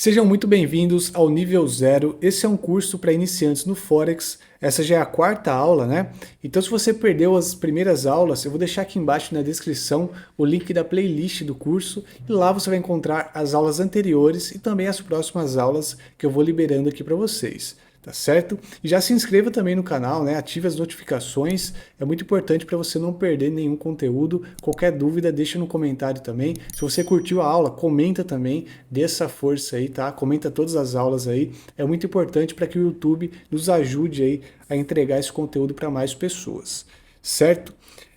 Sejam muito bem-vindos ao Nível Zero. Esse é um curso para iniciantes no Forex. Essa já é a quarta aula, né? Então, se você perdeu as primeiras aulas, eu vou deixar aqui embaixo na descrição o link da playlist do curso e lá você vai encontrar as aulas anteriores e também as próximas aulas que eu vou liberando aqui para vocês. Tá certo? E já se inscreva também no canal, né? Ative as notificações, é muito importante para você não perder nenhum conteúdo. Qualquer dúvida, deixa no comentário também. Se você curtiu a aula, comenta também, dê essa força aí, tá? Comenta todas as aulas aí, é muito importante para que o YouTube nos ajude aí a entregar esse conteúdo para mais pessoas, certo?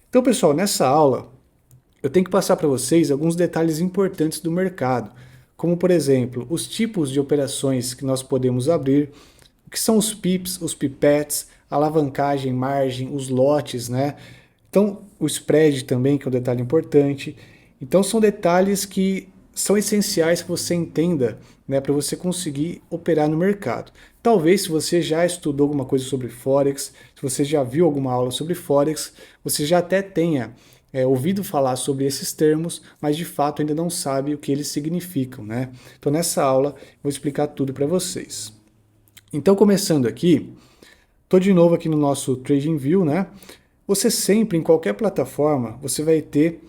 Então, pessoal, nessa aula eu tenho que passar para vocês alguns detalhes importantes do mercado, como, por exemplo, os tipos de operações que nós podemos abrir, o que são os pips, os pipettes, a alavancagem, margem, os lotes, né? Então, o spread também, que é um detalhe importante. Então, são detalhes que são essenciais que você entenda, né, para você conseguir operar no mercado. Talvez, se você já estudou alguma coisa sobre Forex, se você já viu alguma aula sobre Forex, você já até tenha ouvido falar sobre esses termos, mas de fato ainda não sabe o que eles significam, né? Então, nessa aula, eu vou explicar tudo para vocês. Então, começando aqui, estou de novo aqui no nosso TradingView, né? Você sempre, em qualquer plataforma, você vai ter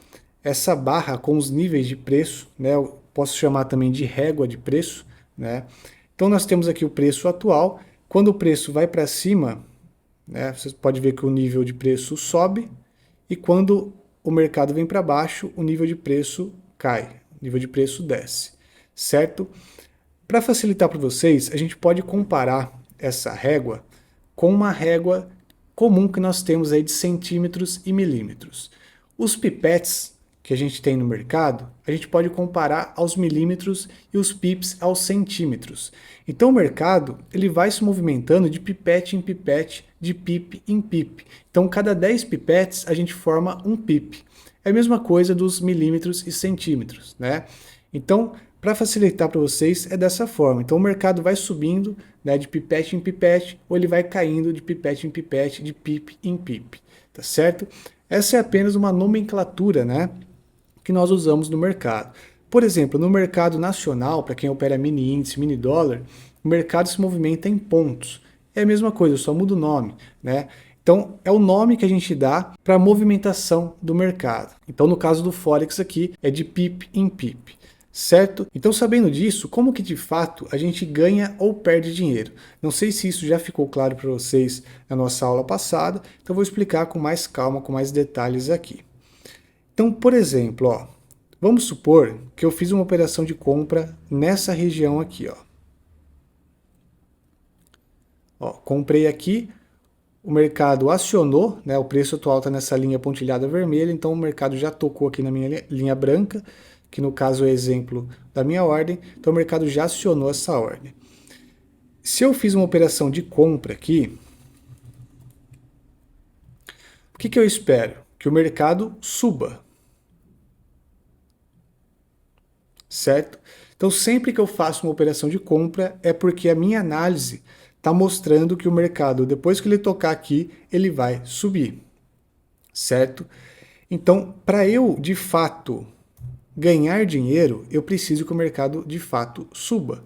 essa barra com os níveis de preço, né? Eu posso chamar também de régua de preço, né? Então, nós temos aqui o preço atual. Quando o preço vai para cima, né? Você pode ver que o nível de preço sobe, e quando o mercado vem para baixo, o nível de preço cai, o nível de preço desce, certo? Para facilitar para vocês, a gente pode comparar essa régua com uma régua comum que nós temos aí de centímetros e milímetros. Os pipettes que a gente tem no mercado, a gente pode comparar aos milímetros e os pips aos centímetros. Então o mercado ele vai se movimentando de pipete em pipete, de pip em pip. Então cada 10 pipettes a gente forma um pip. É a mesma coisa dos milímetros e centímetros, né? Então, para facilitar para vocês, é dessa forma. Então, o mercado vai subindo, né, de pipete em pipete, ou ele vai caindo de pipete em pipete, de pip em pip, tá certo? Essa é apenas uma nomenclatura, né, que nós usamos no mercado. Por exemplo, no mercado nacional, para quem opera mini índice, mini dólar, o mercado se movimenta em pontos. É a mesma coisa, só muda o nome, né? Então, é o nome que a gente dá para a movimentação do mercado. Então, no caso do Forex aqui, é de pip em pip, certo? Então, sabendo disso, como que de fato a gente ganha ou perde dinheiro? Não sei se isso já ficou claro para vocês na nossa aula passada, então vou explicar com mais calma, com mais detalhes aqui. Então, por exemplo, ó, vamos supor que eu fiz uma operação de compra nessa região aqui, ó. Ó, comprei aqui, o mercado acionou, né, o preço atual está nessa linha pontilhada vermelha, então o mercado já tocou aqui na minha linha branca, que no caso é o exemplo da minha ordem, então o mercado já acionou essa ordem. Se eu fiz uma operação de compra aqui, o que eu espero? Que o mercado suba, certo? Então sempre que eu faço uma operação de compra é porque a minha análise está mostrando que o mercado, depois que ele tocar aqui, ele vai subir, certo? Então, para eu, de fato, ganhar dinheiro, eu preciso que o mercado, de fato, suba.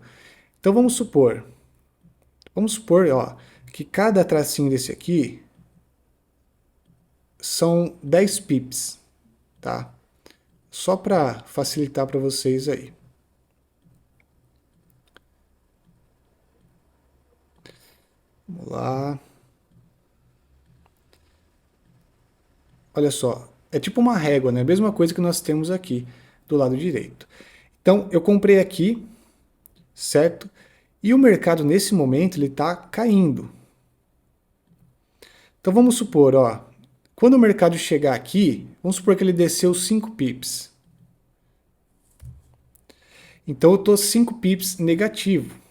Então, vamos supor, ó, que cada tracinho desse aqui são 10 pips, tá? Só para facilitar para vocês aí. Vamos lá. Olha só, é tipo uma régua, né? A mesma coisa que nós temos aqui do lado direito. Então, eu comprei aqui, certo? E o mercado, nesse momento, ele está caindo. Então, vamos supor, ó, quando o mercado chegar aqui, vamos supor que ele desceu 5 pips. Então, eu estou 5 pips negativo.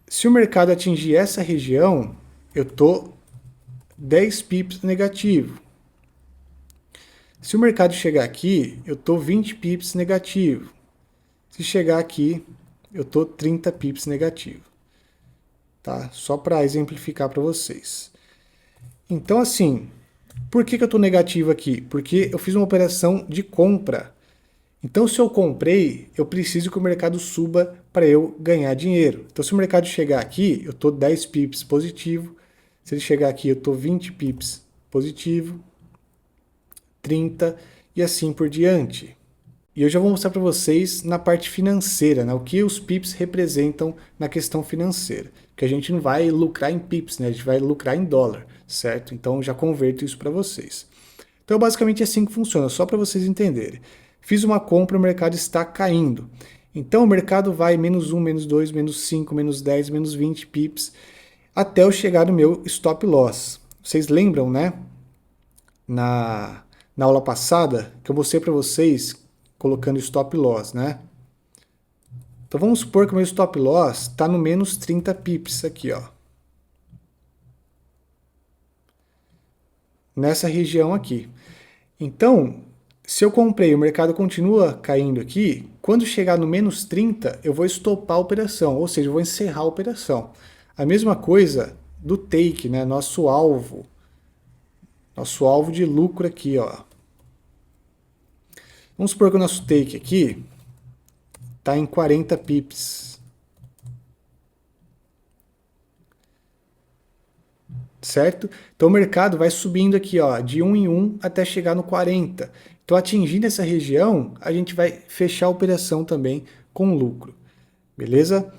Se o mercado atingir essa região, eu estou 10 pips negativo. Se o mercado chegar aqui, eu estou 20 pips negativo. Se chegar aqui, eu estou 30 pips negativo. Tá? Só para exemplificar para vocês. Então, assim, por que eu estou negativo aqui? Porque eu fiz uma operação de compra. Então, se eu comprei, eu preciso que o mercado suba para eu ganhar dinheiro. Então, se o mercado chegar aqui, eu estou 10 pips positivo. Se ele chegar aqui, eu estou 20 pips positivo, 30 e assim por diante. E eu já vou mostrar para vocês na parte financeira, né, o que os pips representam na questão financeira. Que a gente não vai lucrar em pips, né, a gente vai lucrar em dólar, certo? Então, eu já converto isso para vocês. Então, basicamente é assim que funciona, só para vocês entenderem. Fiz uma compra, o mercado está caindo. Então, o mercado vai menos 1, menos 2, menos 5, menos 10, menos 20 pips, até eu chegar no meu stop loss. Vocês lembram, né? Na aula passada, que eu mostrei para vocês colocando stop loss, né? Então, vamos supor que o meu stop loss está no menos 30 pips aqui, ó. Nessa região aqui. Então, se eu comprei e o mercado continua caindo aqui, quando chegar no menos 30, eu vou estopar a operação, ou seja, eu vou encerrar a operação. A mesma coisa do take, né? Nosso alvo de lucro aqui, ó. Vamos supor que o nosso take aqui está em 40 pips. Certo? Então o mercado vai subindo aqui, ó, de 1 em 1 até chegar no 40. Então atingindo essa região, a gente vai fechar a operação também com lucro. Beleza?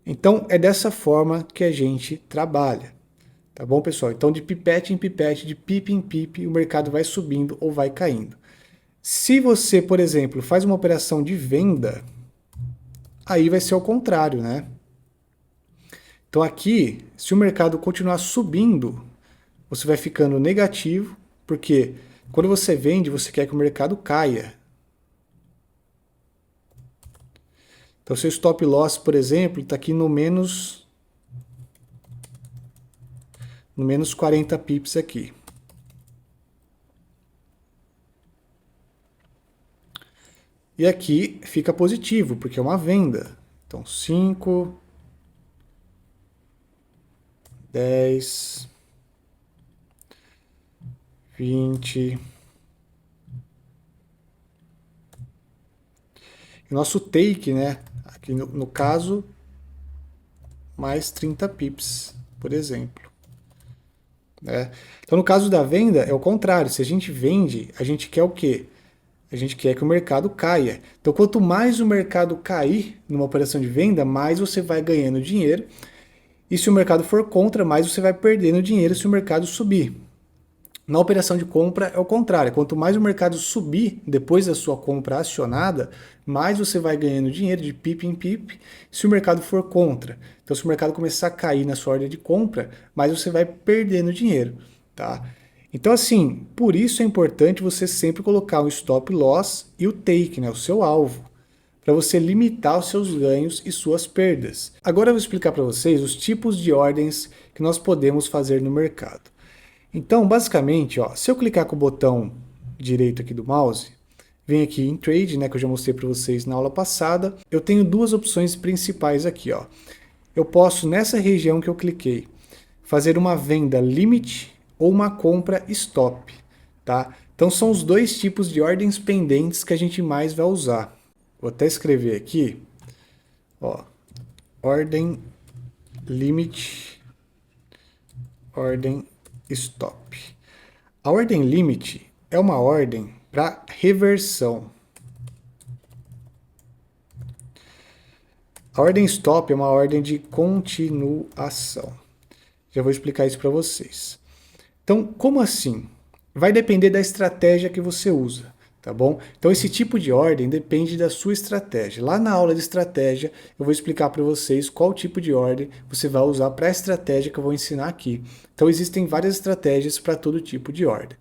Então é dessa forma que a gente trabalha. Tá bom, pessoal? Então de pipete em pipete, de pip em pip, o mercado vai subindo ou vai caindo. Se você, por exemplo, faz uma operação de venda, aí vai ser o contrário, né? Então aqui, se o mercado continuar subindo, você vai ficando negativo, porque quando você vende, você quer que o mercado caia. Então seu stop loss, por exemplo, está aqui no menos 40 pips aqui. E aqui fica positivo, porque é uma venda. Então 5, 10, 20. E nosso take, né? Aqui no caso, mais 30 pips, por exemplo. Né? Então, no caso da venda, é o contrário. Se a gente vende, a gente quer o quê? A gente quer que o mercado caia. Então, quanto mais o mercado cair numa operação de venda, mais você vai ganhando dinheiro. E se o mercado for contra, mais você vai perdendo dinheiro se o mercado subir. Na operação de compra é o contrário. Quanto mais o mercado subir depois da sua compra acionada, mais você vai ganhando dinheiro de pip em pip se o mercado for contra. Então, se o mercado começar a cair na sua ordem de compra, mais você vai perdendo dinheiro, tá? Então, assim, por isso é importante você sempre colocar o stop loss e o take, né, o seu alvo, para você limitar os seus ganhos e suas perdas. Agora eu vou explicar para vocês os tipos de ordens que nós podemos fazer no mercado. Então, basicamente, ó, se eu clicar com o botão direito aqui do mouse, vem aqui em Trade, né, que eu já mostrei para vocês na aula passada, eu tenho duas opções principais aqui. Ó. Eu posso, nessa região que eu cliquei, fazer uma venda limit ou uma compra stop. Tá? Então, são os dois tipos de ordens pendentes que a gente mais vai usar. Vou até escrever aqui, ó, ordem limit, ordem stop. A ordem limit é uma ordem para reversão. A ordem stop é uma ordem de continuação. Já vou explicar isso para vocês. Então, como assim? Vai depender da estratégia que você usa. Tá bom? Então esse tipo de ordem depende da sua estratégia. Lá na aula de estratégia eu vou explicar para vocês qual tipo de ordem você vai usar para a estratégia que eu vou ensinar aqui. Então existem várias estratégias para todo tipo de ordem.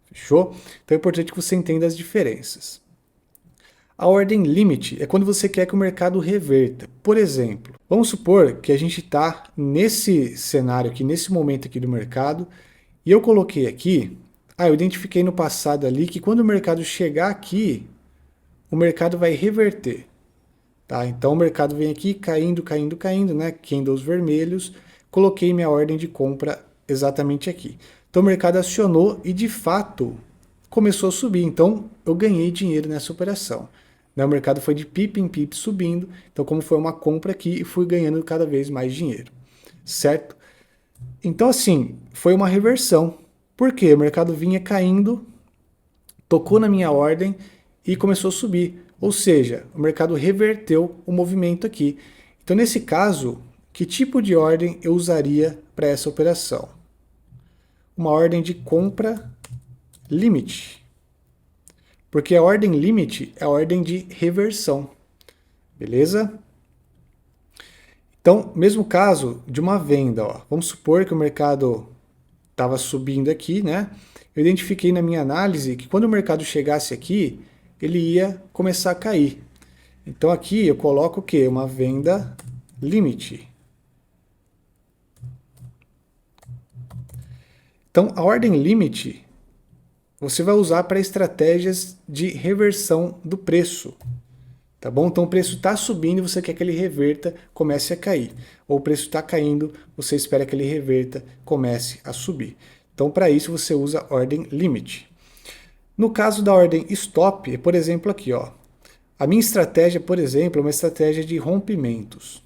Fechou? Então é importante que você entenda as diferenças. A ordem limit é quando você quer que o mercado reverta. Por exemplo, vamos supor que a gente está nesse cenário aqui, nesse momento aqui do mercado, e eu coloquei aqui, eu identifiquei no passado ali que quando o mercado chegar aqui, o mercado vai reverter. Tá? Então o mercado vem aqui caindo, caindo, caindo, né? Candles vermelhos. Coloquei minha ordem de compra exatamente aqui. Então o mercado acionou e de fato começou a subir. Então, eu ganhei dinheiro nessa operação. O mercado foi de pip em pip subindo. Então, como foi uma compra aqui, fui ganhando cada vez mais dinheiro. Certo? Então, assim, foi uma reversão. Por quê? O mercado vinha caindo, tocou na minha ordem e começou a subir. Ou seja, o mercado reverteu o movimento aqui. Então, nesse caso, que tipo de ordem eu usaria para essa operação? Uma ordem de compra limite. Porque a ordem limite é a ordem de reversão. Beleza? Então, mesmo caso de uma venda, ó, vamos supor que o mercado estava subindo aqui, né? Eu identifiquei na minha análise que quando o mercado chegasse aqui, ele ia começar a cair. Então aqui eu coloco o quê? Uma venda limite. Então a ordem limite você vai usar para estratégias de reversão do preço. Tá bom? Então o preço está subindo e você quer que ele reverta, comece a cair. Ou o preço está caindo, você espera que ele reverta, comece a subir. Então para isso você usa ordem limite. No caso da ordem stop, por exemplo aqui, ó. A minha estratégia, por exemplo, é uma estratégia de rompimentos.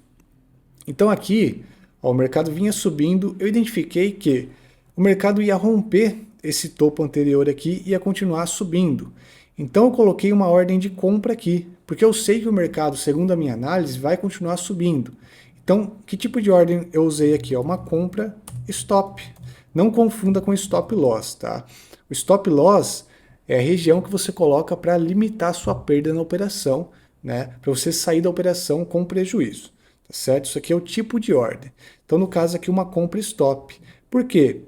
Então aqui, ó, o mercado vinha subindo, eu identifiquei que o mercado ia romper esse topo anterior aqui e ia continuar subindo. Então eu coloquei uma ordem de compra aqui, porque eu sei que o mercado, segundo a minha análise, vai continuar subindo. Então, que tipo de ordem eu usei aqui? Ó, uma compra stop. Não confunda com stop loss, tá? O stop loss é a região que você coloca para limitar a sua perda na operação, né? Para você sair da operação com prejuízo, tá certo? Isso aqui é o tipo de ordem. Então, no caso aqui, uma compra stop. Por quê?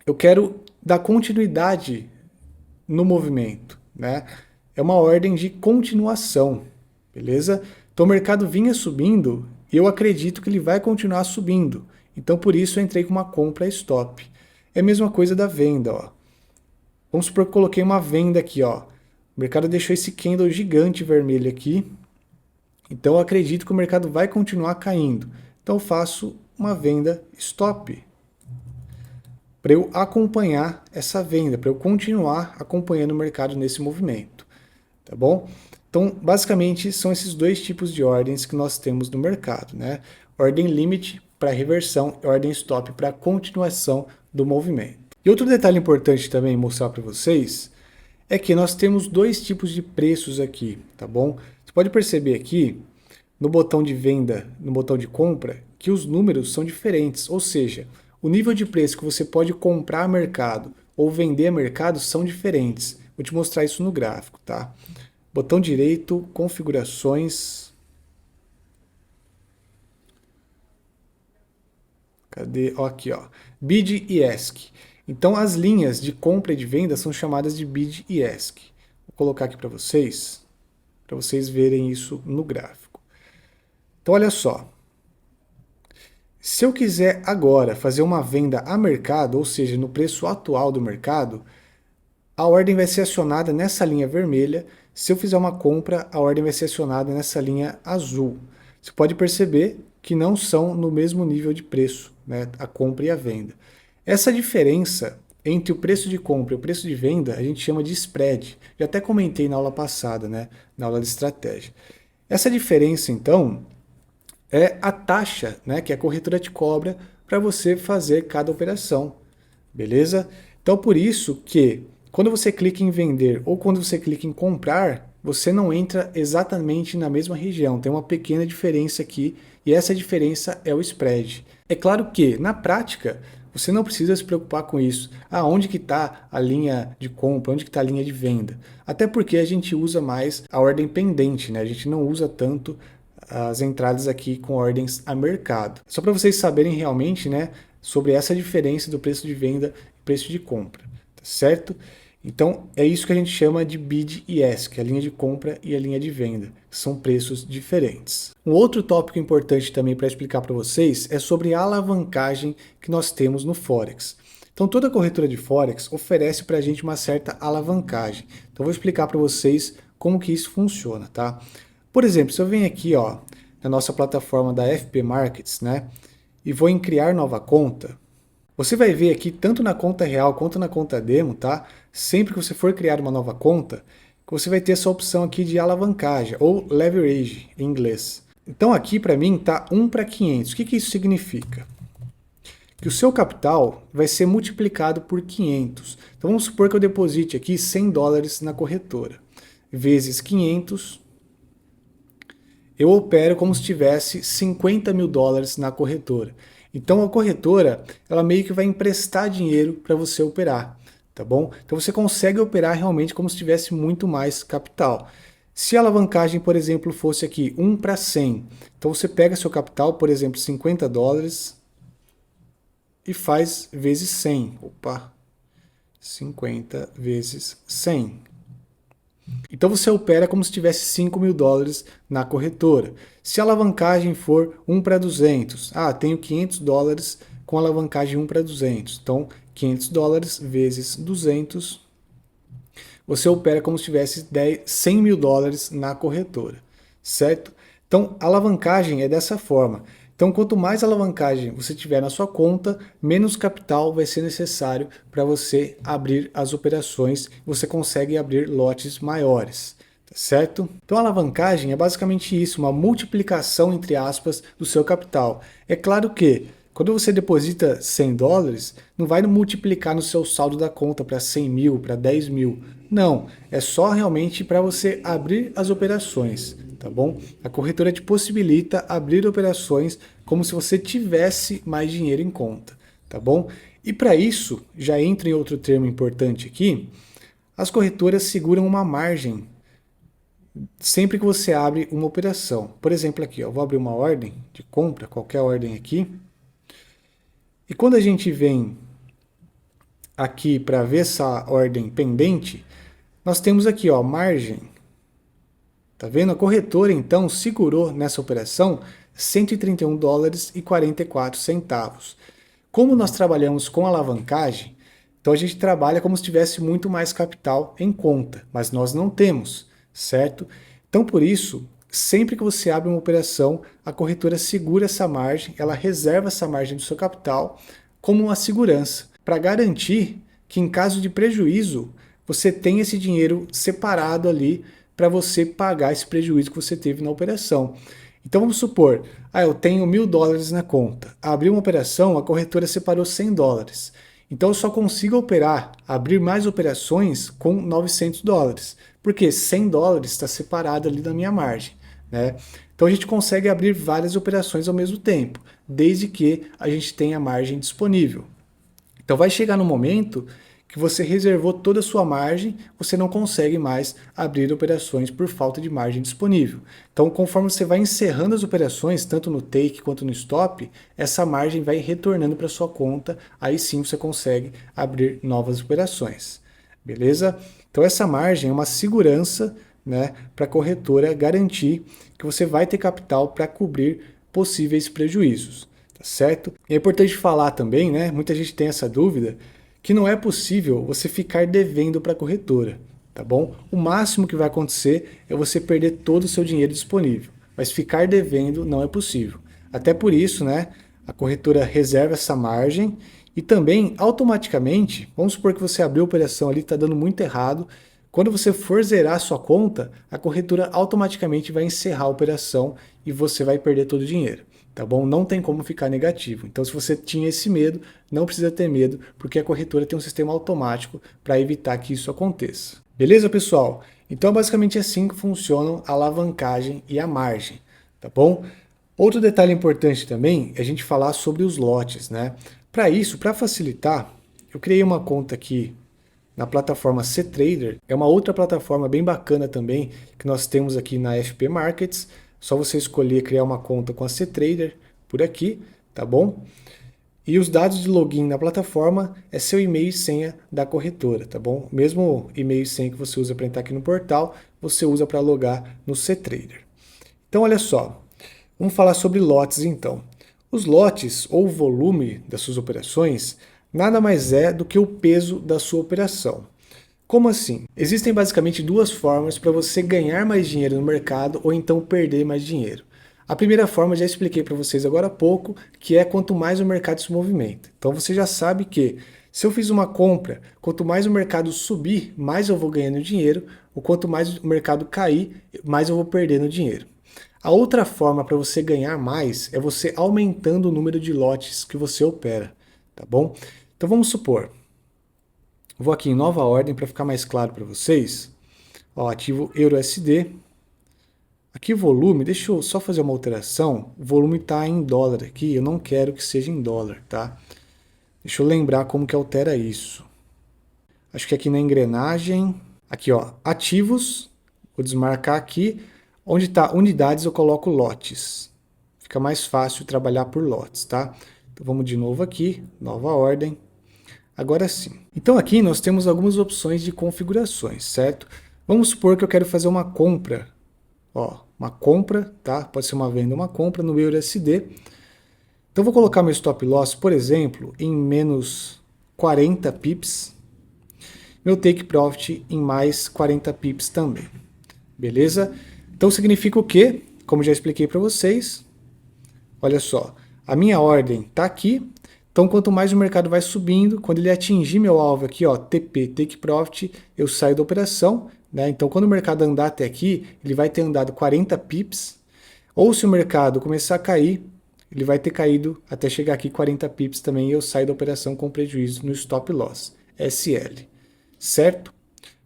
Eu quero dar continuidade no movimento, né? É uma ordem de continuação, beleza? Então, o mercado vinha subindo e eu acredito que ele vai continuar subindo. Então, por isso, eu entrei com uma compra stop. É a mesma coisa da venda, ó. Vamos supor que eu coloquei uma venda aqui, ó. O mercado deixou esse candle gigante vermelho aqui. Então eu acredito que o mercado vai continuar caindo. Então eu faço uma venda stop. Para eu acompanhar essa venda, para eu continuar acompanhando o mercado nesse movimento. Tá bom? Então, basicamente, são esses dois tipos de ordens que nós temos no mercado, né? Ordem limite para reversão e ordem stop para continuação do movimento. E outro detalhe importante também mostrar para vocês é que nós temos dois tipos de preços aqui, tá bom? Você pode perceber aqui no botão de venda, no botão de compra, que os números são diferentes, ou seja, o nível de preço que você pode comprar a mercado ou vender a mercado são diferentes. Vou te mostrar isso no gráfico, tá? Botão direito, configurações. Cadê? Ó, aqui, ó. Bid e ask. Então, as linhas de compra e de venda são chamadas de bid e ask. Vou colocar aqui para vocês verem isso no gráfico. Então, olha só. Se eu quiser agora fazer uma venda a mercado, ou seja, no preço atual do mercado, a ordem vai ser acionada nessa linha vermelha. Se eu fizer uma compra, a ordem vai ser acionada nessa linha azul. Você pode perceber que não são no mesmo nível de preço, né, a compra e a venda. Essa diferença entre o preço de compra e o preço de venda, a gente chama de spread. Já até comentei na aula passada, né, na aula de estratégia. Essa diferença, então, é a taxa, né, que a corretora te cobra para você fazer cada operação, beleza? Então, por isso que quando você clica em vender ou quando você clica em comprar, você não entra exatamente na mesma região. Tem uma pequena diferença aqui e essa diferença é o spread. É claro que, na prática, você não precisa se preocupar com isso. Ah, onde que está a linha de compra? Onde que está a linha de venda? Até porque a gente usa mais a ordem pendente, né? A gente não usa tanto as entradas aqui com ordens a mercado. Só para vocês saberem realmente, né, sobre essa diferença do preço de venda e preço de compra, tá certo? Então, é isso que a gente chama de bid e ask, a linha de compra e a linha de venda, são preços diferentes. Um outro tópico importante também para explicar para vocês é sobre a alavancagem que nós temos no Forex. Então, toda corretora de Forex oferece para a gente uma certa alavancagem. Então, eu vou explicar para vocês como que isso funciona, tá? Por exemplo, se eu venho aqui, ó, na nossa plataforma da FP Markets, né, e vou em criar nova conta, você vai ver aqui, tanto na conta real quanto na conta demo, tá? sempre que você for criar uma nova conta, você vai ter essa opção aqui de alavancagem, ou leverage em inglês. Então aqui para mim está 1:500. O que isso significa? Que o seu capital vai ser multiplicado por 500. Então vamos supor que eu deposite aqui $100 na corretora, vezes 500, eu opero como se tivesse $50 mil na corretora. Então a corretora, ela meio que vai emprestar dinheiro para você operar, tá bom? Então você consegue operar realmente como se tivesse muito mais capital. Se a alavancagem, por exemplo, fosse aqui 1:100, então você pega seu capital, por exemplo, $50 e faz vezes 100. Opa, 50 vezes 100. Então você opera como se tivesse $5 mil na corretora. Se a alavancagem for 1:200, tenho $500 com alavancagem 1:200. Então, $500 vezes 200, você opera como se tivesse $100 mil na corretora, certo? Então, a alavancagem é dessa forma. Então, quanto mais alavancagem você tiver na sua conta, menos capital vai ser necessário para você abrir as operações. Você consegue abrir lotes maiores, tá certo? Então, a alavancagem é basicamente isso, uma multiplicação, entre aspas, do seu capital. É claro que, quando você deposita $100, não vai multiplicar no seu saldo da conta para 100 mil, para 10 mil. Não, é só realmente para você abrir as operações, tá bom? A corretora te possibilita abrir operações como se você tivesse mais dinheiro em conta, tá bom? E para isso, já entra em outro termo importante aqui, as corretoras seguram uma margem sempre que você abre uma operação. Por exemplo aqui, eu vou abrir uma ordem de compra, qualquer ordem aqui, e quando a gente vem aqui para ver essa ordem pendente, nós temos aqui, ó, margem. Tá vendo? A corretora, então, segurou nessa operação $131,44. Como nós trabalhamos com alavancagem, então a gente trabalha como se tivesse muito mais capital em conta, mas nós não temos, certo? Então, por isso, sempre que você abre uma operação, a corretora segura essa margem, ela reserva essa margem do seu capital como uma segurança, para garantir que em caso de prejuízo, você tenha esse dinheiro separado ali para você pagar esse prejuízo que você teve na operação. Então vamos supor, eu tenho $1.000 na conta, abri uma operação, a corretora separou $100. Então eu só consigo operar, abrir mais operações com $900, porque $100 está separado ali da minha margem, né? Então a gente consegue abrir várias operações ao mesmo tempo, desde que a gente tenha margem disponível. Então vai chegar no momento que você reservou toda a sua margem, você não consegue mais abrir operações por falta de margem disponível. Então, conforme você vai encerrando as operações, tanto no take quanto no stop, essa margem vai retornando para sua conta, aí sim você consegue abrir novas operações. Beleza? Então, essa margem é uma segurança, né, para a corretora garantir que você vai ter capital para cobrir possíveis prejuízos. Tá certo? E é importante falar também, né, muita gente tem essa dúvida, que não é possível você ficar devendo para a corretora, tá bom? O máximo que vai acontecer é você perder todo o seu dinheiro disponível, mas ficar devendo não é possível. Até por isso, né, a corretora reserva essa margem e também automaticamente, vamos supor que você abriu a operação ali, está dando muito errado, quando você for zerar a sua conta, a corretora automaticamente vai encerrar a operação e você vai perder todo o dinheiro. Tá bom? Não tem como ficar negativo. Então, se você tinha esse medo, não precisa ter medo, porque a corretora tem um sistema automático para evitar que isso aconteça. Beleza, pessoal? Então, é basicamente assim que funcionam a alavancagem e a margem, tá bom? Outro detalhe importante também é a gente falar sobre os lotes, né? Para isso, para facilitar, eu criei uma conta aqui na plataforma CTrader. É uma outra plataforma bem bacana também que nós temos aqui na FP Markets. Só você escolher criar uma conta com a CTrader por aqui, tá bom? E os dados de login na plataforma é seu e-mail e senha da corretora, tá bom? Mesmo e-mail e senha que você usa para entrar aqui no portal, você usa para logar no CTrader. Então, olha só, vamos falar sobre lotes então. Os lotes ou volume das suas operações nada mais é do que o peso da sua operação. Como assim? Existem basicamente duas formas para você ganhar mais dinheiro no mercado ou então perder mais dinheiro. A primeira forma eu já expliquei para vocês agora há pouco, que é quanto mais o mercado se movimenta. Então você já sabe que se eu fiz uma compra, quanto mais o mercado subir, mais eu vou ganhando dinheiro, ou quanto mais o mercado cair, mais eu vou perdendo dinheiro. A outra forma para você ganhar mais é você aumentando o número de lotes que você opera, tá bom? Então vamos supor, vou aqui em nova ordem para ficar mais claro para vocês. Ó, ativo EURUSD. Aqui volume, deixa eu só fazer uma alteração. O volume está em dólar aqui, eu não quero que seja em dólar, tá? Deixa eu lembrar como que altera isso. Acho que aqui na engrenagem, aqui ó, ativos, vou desmarcar aqui. Onde está unidades eu coloco lotes. Fica mais fácil trabalhar por lotes, tá? Então vamos de novo aqui, nova ordem. Agora sim. Então aqui nós temos algumas opções de configurações, certo? Vamos supor que eu quero fazer uma compra. Ó, uma compra, tá? Pode ser uma venda ou uma compra no EURUSD. Então vou colocar meu stop loss, por exemplo, em menos 40 pips. Meu take profit em mais 40 pips também. Beleza? Então significa o quê? Como já expliquei para vocês. Olha só, a minha ordem está aqui. Então quanto mais o mercado vai subindo, quando ele atingir meu alvo aqui, ó, TP, take profit, eu saio da operação. Né? Então quando o mercado andar até aqui, ele vai ter andado 40 pips. Ou se o mercado começar a cair, ele vai ter caído até chegar aqui 40 pips também e eu saio da operação com prejuízo no stop loss, SL. Certo?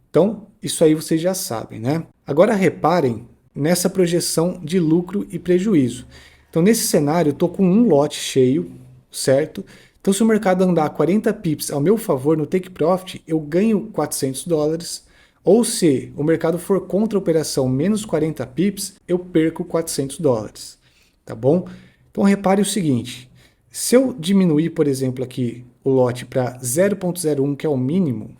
Então, isso aí vocês já sabem, né? Agora reparem nessa projeção de lucro e prejuízo. Então, nesse cenário, eu estou com um lote cheio, certo? Então, se o mercado andar 40 pips ao meu favor no take profit, eu ganho 400 dólares. Ou se o mercado for contra a operação menos 40 pips, eu perco 400 dólares. Tá bom? Então, repare o seguinte. Se eu diminuir, por exemplo, aqui o lote para 0,01, que é o mínimo,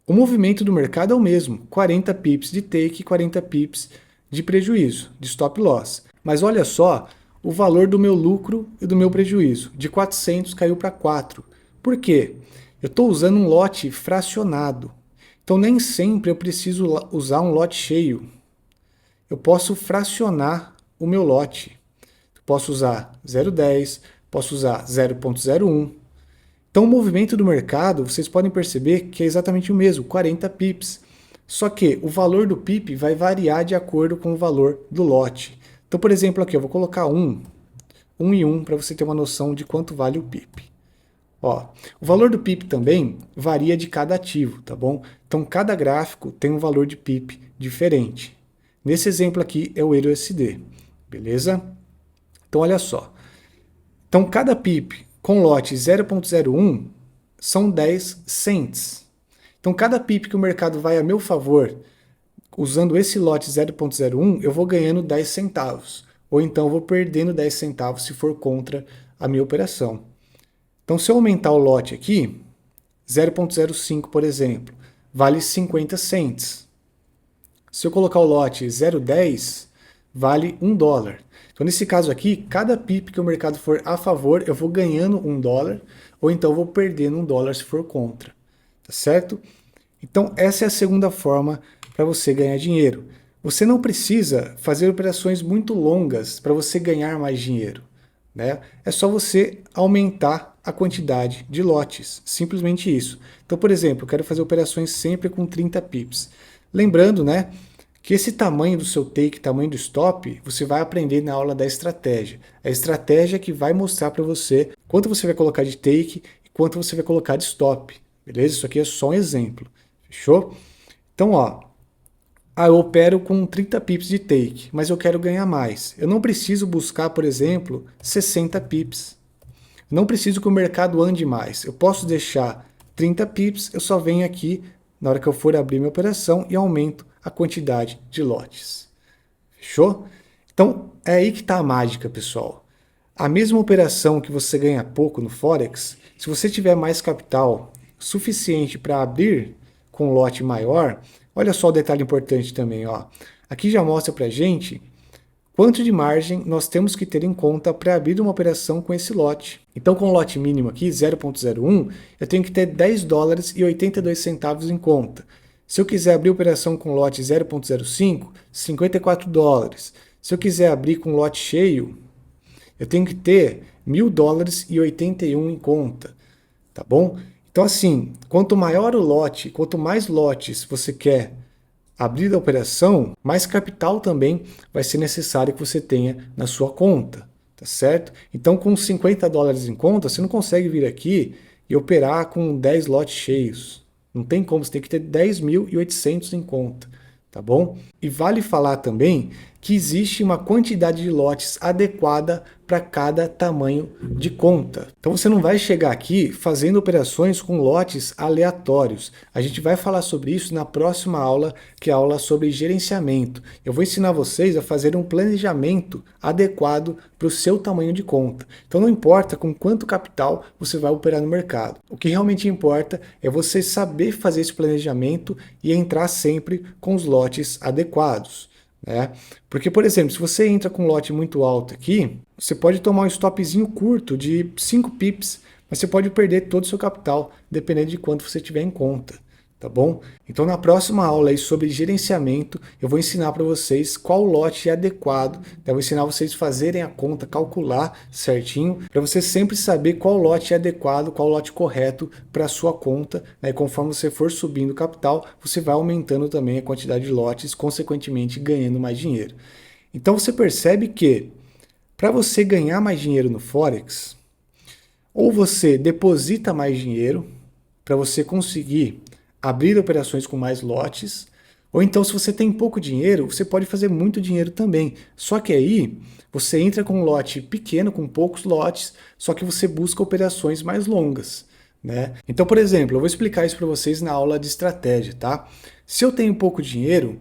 o movimento do mercado é o mesmo, 40 pips de take e 40 pips de prejuízo, de stop loss. Mas olha só o valor do meu lucro e do meu prejuízo. De 400 caiu para 4. Por quê? Eu estou usando um lote fracionado. Então nem sempre eu preciso usar um lote cheio. Eu posso fracionar o meu lote. Eu posso usar 0,10, posso usar 0,01. Então o movimento do mercado, vocês podem perceber que é exatamente o mesmo, 40 pips. Só que o valor do pip vai variar de acordo com o valor do lote. Então, por exemplo, aqui eu vou colocar 1 e 1 para você ter uma noção de quanto vale o pip. Ó, o valor do pip também varia de cada ativo, tá bom? Então cada gráfico tem um valor de pip diferente. Nesse exemplo aqui é o EURUSD, beleza? Então olha só. Então cada pip com lote 0,01 são 10 cents. Então, cada pip que o mercado vai a meu favor, usando esse lote 0,01, eu vou ganhando 10 centavos. Ou então, eu vou perdendo 10 centavos se for contra a minha operação. Então, se eu aumentar o lote aqui, 0,05, por exemplo, vale 50 cents. Se eu colocar o lote 0,10, vale 1 dólar. Então, nesse caso aqui, cada pip que o mercado for a favor, eu vou ganhando 1 dólar, ou então eu vou perdendo 1 dólar se for contra. Tá certo? Então, essa é a segunda forma para você ganhar dinheiro. Você não precisa fazer operações muito longas para você ganhar mais dinheiro. Né? É só você aumentar a quantidade de lotes. Simplesmente isso. Então, por exemplo, eu quero fazer operações sempre com 30 pips. Lembrando, né? Que esse tamanho do seu take, tamanho do stop, você vai aprender na aula da estratégia. A estratégia que vai mostrar para você quanto você vai colocar de take e quanto você vai colocar de stop. Beleza? Isso aqui é só um exemplo. Fechou? Então, ó, eu opero com 30 pips de take, mas eu quero ganhar mais. Eu não preciso buscar, por exemplo, 60 pips. Não preciso que o mercado ande mais. Eu posso deixar 30 pips, eu só venho aqui na hora que eu for abrir minha operação e aumento a quantidade de lotes. Fechou? Então, é aí que está a mágica, pessoal. A mesma operação que você ganha pouco no Forex, se você tiver mais capital suficiente para abrir com um lote maior, olha só o detalhe importante também. Ó. Aqui já mostra para a gente quanto de margem nós temos que ter em conta para abrir uma operação com esse lote. Então, com o lote mínimo aqui, 0,01, eu tenho que ter 10 dólares e 82 centavos em conta. Se eu quiser abrir operação com lote 0,05, 54 dólares. Se eu quiser abrir com lote cheio, eu tenho que ter 1.000 dólares e 81 em conta, tá bom? Então assim, quanto maior o lote, quanto mais lotes você quer abrir a operação, mais capital também vai ser necessário que você tenha na sua conta, tá certo? Então com 50 dólares em conta, você não consegue vir aqui e operar com 10 lotes cheios. Não tem como, você tem que ter 10.800 em conta, tá bom? E vale falar também que existe uma quantidade de lotes adequada para cada tamanho de conta. Então você não vai chegar aqui fazendo operações com lotes aleatórios. A gente vai falar sobre isso na próxima aula, que é a aula sobre gerenciamento. Eu vou ensinar vocês a fazer um planejamento adequado para o seu tamanho de conta. Então não importa com quanto capital você vai operar no mercado. O que realmente importa é você saber fazer esse planejamento e entrar sempre com os lotes adequados. Porque, por exemplo, se você entra com um lote muito alto aqui, você pode tomar um stopzinho curto de 5 pips, mas você pode perder todo o seu capital, dependendo de quanto você tiver em conta, tá bom? Então, na próxima aula aí sobre gerenciamento, eu vou ensinar para vocês qual lote é adequado, eu vou ensinar vocês a fazerem a conta, calcular certinho, para você sempre saber qual lote é adequado, qual lote correto para a sua conta, né? E conforme você for subindo o capital, você vai aumentando também a quantidade de lotes, consequentemente ganhando mais dinheiro. Então você percebe que para você ganhar mais dinheiro no Forex, ou você deposita mais dinheiro para você conseguir abrir operações com mais lotes, ou então se você tem pouco dinheiro, você pode fazer muito dinheiro também. Só que aí você entra com um lote pequeno, com poucos lotes, só que você busca operações mais longas, né? Então, por exemplo, eu vou explicar isso para vocês na aula de estratégia, tá? Se eu tenho pouco dinheiro,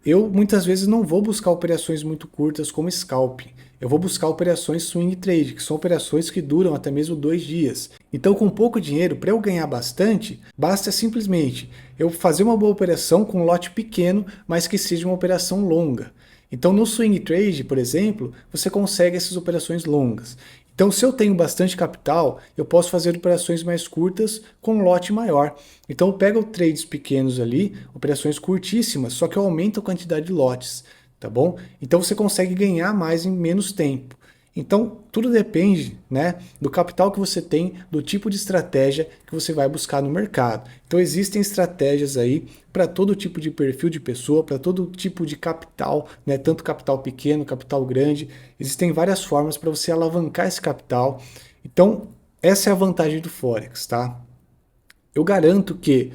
eu muitas vezes não vou buscar operações muito curtas como scalping. Eu vou buscar operações swing trade, que são operações que duram até mesmo 2 dias. Então, com pouco dinheiro, para eu ganhar bastante, basta simplesmente eu fazer uma boa operação com um lote pequeno, mas que seja uma operação longa. Então, no swing trade, por exemplo, você consegue essas operações longas. Então, se eu tenho bastante capital, eu posso fazer operações mais curtas com um lote maior. Então, eu pego trades pequenos ali, operações curtíssimas, só que eu aumento a quantidade de lotes, tá bom? Então, você consegue ganhar mais em menos tempo. Então, tudo depende, né, do capital que você tem, do tipo de estratégia que você vai buscar no mercado. Então, existem estratégias aí para todo tipo de perfil de pessoa, para todo tipo de capital, né, tanto capital pequeno, capital grande. Existem várias formas para você alavancar esse capital. Então, essa é a vantagem do Forex, tá? Eu garanto que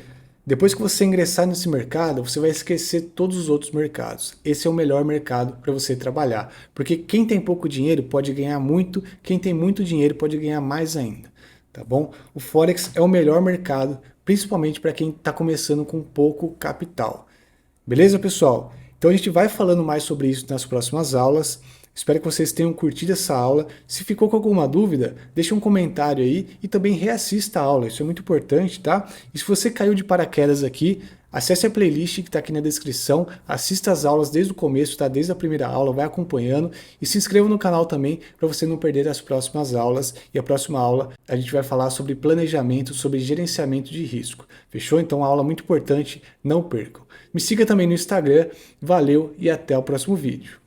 depois que você ingressar nesse mercado, você vai esquecer todos os outros mercados. Esse é o melhor mercado para você trabalhar. Porque quem tem pouco dinheiro pode ganhar muito, quem tem muito dinheiro pode ganhar mais ainda. Tá bom? O Forex é o melhor mercado, principalmente para quem está começando com pouco capital. Beleza, pessoal? Então a gente vai falando mais sobre isso nas próximas aulas. Espero que vocês tenham curtido essa aula. Se ficou com alguma dúvida, deixa um comentário aí e também reassista a aula, isso é muito importante, tá? E se você caiu de paraquedas aqui, acesse a playlist que está aqui na descrição, assista as aulas desde o começo, tá? Desde a primeira aula, vai acompanhando e se inscreva no canal também para você não perder as próximas aulas. E a próxima aula a gente vai falar sobre planejamento, sobre gerenciamento de risco. Fechou? Então, uma aula muito importante, não percam. Me siga também no Instagram, valeu e até o próximo vídeo.